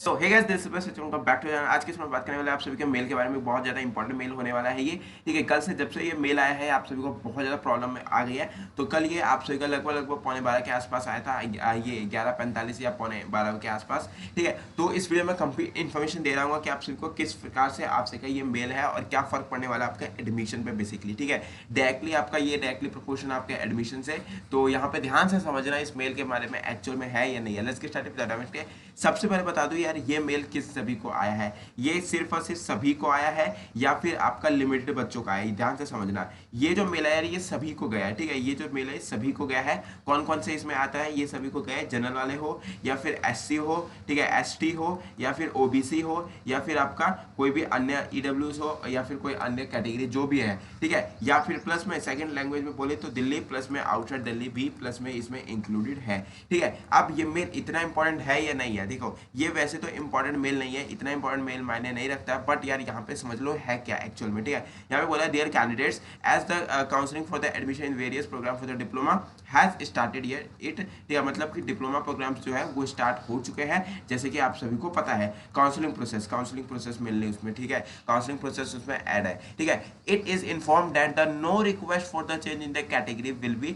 So hey guys this is का back to channel. आज की इसमें बात करने वाले आप सभी के मेल के बारे में। बहुत ज़्यादा इंपॉर्टेंट मेल होने वाला है ये, ठीक है। कल से जब से ये मेल आया है आप सभी को बहुत ज़्यादा प्रॉब्लम में आ गई है। तो कल ये आप सभी का लगभग 11:45 के आसपास आया था, ये 11:45 या 11:45 के आसपास, ठीक है। तो इस वीडियो में कंप्लीट इन्फॉर्मेशन दे रहा हूँ कि आप सभी को किस प्रकार से आप सभी का ये मेल है और क्या फर्क पड़ने वाला है आपका एडमिशन पे बेसिकली, ठीक है। डायरेक्टली आपका ये डायरेक्टली प्रोपोर्शन आपके एडमिशन से। तो यहाँ पे ध्यान से समझना इस मेल के बारे में एक्चुअल में है या नहीं है। Let's get started. सबसे पहले बता दूं यार, ये मेल किस सभी को आया है। ये सिर्फ और सिर्फ सभी को आया है या फिर आपका लिमिटेड बच्चों का है, ध्यान से समझना। ये जो मेल है यार ये सभी को गया है, ठीक है। ये जो मेल है सभी को गया है। कौन कौन से इसमें आता है, ये सभी को गया है। जनरल वाले हो या फिर एससी हो, ठीक है, एसटी हो या फिर ओबीसी हो या फिर आपका कोई भी अन्य ईडब्ल्यूज हो या फिर कोई अन्य कैटेगरी जो भी है, ठीक है। या फिर प्लस में सेकंड लैंग्वेज में बोले तो दिल्ली, प्लस में आउटसाइड दिल्ली भी प्लस में इसमें इंक्लूडेड है, ठीक है। अब ये मेल इतना इंपॉर्टेंट है या नहीं है, देखो ये वैसे तो इंपॉर्टेंट मेल नहीं है, इतना इंपॉर्टेंट मेल मायने नहीं रखता, बट यार यहाँ पे समझ लो है क्या एक्चुअल में, ठीक है। यहाँ पे बोला है dear candidates, as the counselling for the admission in various programme for the diploma has started here it, ठीक है। मतलब कि डिप्लोमा प्रोग्राम्स जो है वो स्टार्ट हो चुके हैं, जैसे कि आप सभी को पता है। काउंसलिंग प्रोसेस मिलने उसमें, ठीक है, काउंसलिंग प्रोसेस उसमें ऐड है, ठीक है। It is inform that the no request for the change in the category will be,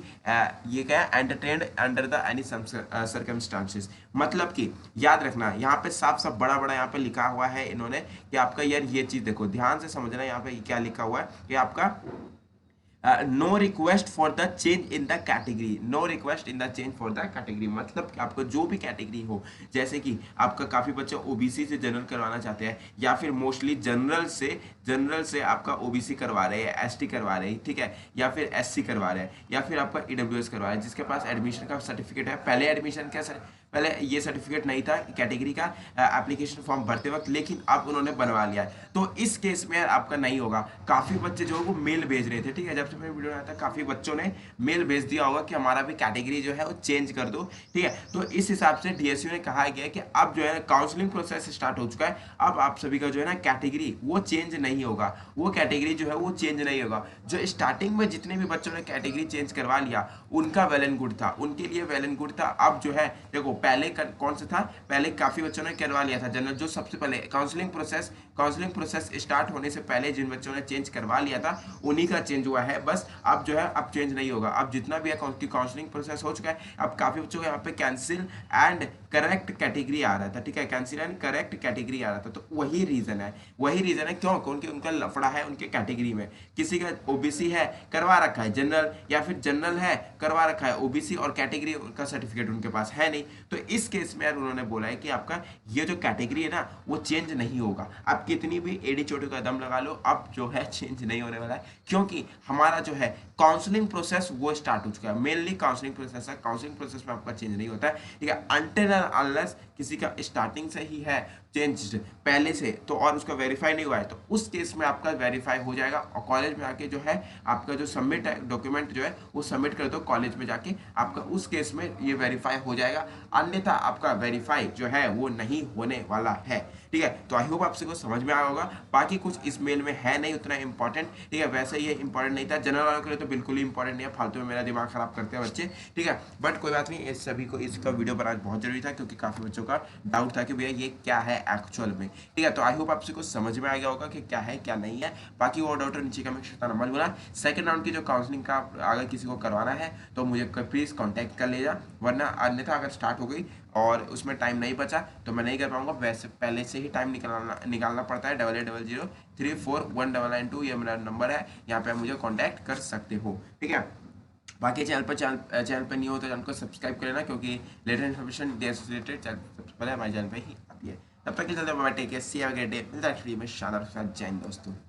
ये क्या है, entertained under the any circumstances. मतलब कि याद रखना यहाँ पे साफ साफ बड़ा बड़ा यहाँ पे लिखा हुआ है इन्होंने कि आपका यार ये चीज देखो ध्यान से समझना। यहाँ पे क्या लिखा हुआ है कि आपका no request for the change in the category, no request in the change for the category. मतलब कि आपको जो भी कैटेगरी हो, जैसे कि आपका काफ़ी बच्चे ओबीसी से जनरल करवाना चाहते हैं या फिर मोस्टली जनरल से आपका ओबीसी करवा रहे हैं, एसटी करवा रहे हैं, ठीक है, या फिर एससी करवा रहे हैं या फिर आपका ईडब्ल्यूएस करवा रहे हैं, जिसके पास एडमिशन का सर्टिफिकेट है। पहले एडमिशन का पहले ये सर्टिफिकेट नहीं था कैटेगरी का एप्लीकेशन फॉर्म भरते वक्त, लेकिन अब उन्होंने बनवा लिया है। तो इस केस में यार आपका नहीं होगा। काफ़ी बच्चे जो है वो मेल भेज रहे थे, ठीक है, जब से मेरे वीडियो आया था काफ़ी बच्चों ने मेल भेज दिया होगा कि हमारा भी कैटेगरी जो है वो चेंज कर दो, ठीक है। तो इस हिसाब से डीएसयू ने कहा गया कि अब जो है ना काउंसलिंग प्रोसेस स्टार्ट हो चुका है। अब आप सभी का जो है ना कैटेगरी वो चेंज नहीं होगा, वो कैटेगरी जो है वो चेंज नहीं होगा। जो स्टार्टिंग में जितने भी बच्चों ने कैटेगरी चेंज करवा लिया उनका वेल एंड गुड था, उनके लिए वेल एंड गुड था। अब जो है देखो पहले कौन सा था, पहले काफी बच्चों ने करवा लिया था जनरल, जो सबसे पहले काउंसलिंग प्रोसेस स्टार्ट होने से पहले जिन बच्चों ने चेंज करवा लिया था उन्हीं का चेंज हुआ है बस। अब जो है अब चेंज नहीं होगा। अब जितना भी है काउंसलिंग प्रोसेस हो चुका है। अब काफी बच्चों को यहाँ पे कैंसिल एंड करेक्ट कैटेगरी आ रहा था, ठीक है, कैंसिल एंड करेक्ट कैटेगरी आ रहा था। तो वही रीजन है क्यों, क्योंकि उनका लफड़ा है उनके कैटेगरी में। किसी का ओबीसी है करवा रखा है जनरल, या फिर जनरल है करवा रखा है ओबीसी, और कैटेगरी का सर्टिफिकेट उनके पास है नहीं। तो इस केस में यार उन्होंने बोला है कि आपका ये जो कैटेगरी है ना वो चेंज नहीं होगा। आप कितनी भी एडी चोटी का दम लगा लो, अब जो है चेंज नहीं होने वाला है, क्योंकि हमारा जो है काउंसलिंग प्रोसेस वो स्टार्ट हो चुका है। मेनली काउंसलिंग प्रोसेस है, काउंसलिंग प्रोसेस में आपका चेंज नहीं होता है, ठीक है, अनटिल अनलेस किसी का स्टार्टिंग से ही है चेंज पहले से तो और उसका वेरीफाई नहीं हुआ है, तो उस केस में आपका वेरीफाई हो जाएगा। और कॉलेज में आके जो है आपका जो सबमिट है डॉक्यूमेंट जो है वो सबमिट कर दो कॉलेज में जाके, आपका उस केस में ये वेरीफाई हो जाएगा। अन्यथा आपका वेरीफाई जो है वो नहीं होने वाला है, ठीक है। तो आई होप आपसे को समझ में आया होगा। बाकी कुछ इस मेल में है नहीं उतना इंपॉर्टेंट, ठीक है, वैसे ये इंपॉर्टेंट नहीं था। जनरल वालों के लिए तो बिल्कुल ही इंपॉर्टेंट नहीं है, फालतू में मेरा दिमाग खराब करते हैं बच्चे, ठीक है। बट कोई बात नहीं, इस सभी को इसका वीडियो बनाना बहुत जरूरी था क्योंकि काफी बच्चों का डाउट था कि भैया ये क्या है एक्चुअल में, ठीक है। तो आई होप आपसे कुछ समझ में आ गया होगा कि क्या है क्या नहीं है। बाकी वो डाउट नीचे कमेंट सेक्शन में नंबर बोला। सेकंड राउंड की जो काउंसलिंग का अगर किसी को करवाना है तो मुझे प्लीज कॉन्टैक्ट कर लेगा, वरना अन्यथा अगर स्टार्ट हो गई और उसमें टाइम नहीं बचा तो मैं नहीं कर पाऊंगा। वैसे पहले से ही टाइम निकालना पड़ता है। 8800034192 ये मेरा नंबर है, यहाँ पे आप मुझे कांटेक्ट कर सकते हो, ठीक है। बाकी चैनल पे नहीं हो तो चैनल को सब्सक्राइब कर लेना, क्योंकि लेटेस्ट इन्फॉर्मेशन रिलेटेड सबसे पहले हमारे चैनल पे ही आती है। तब तक के चलते bye, take care, see have a great day. मिलता है फ्री में शानदार जय हिंद दोस्तों।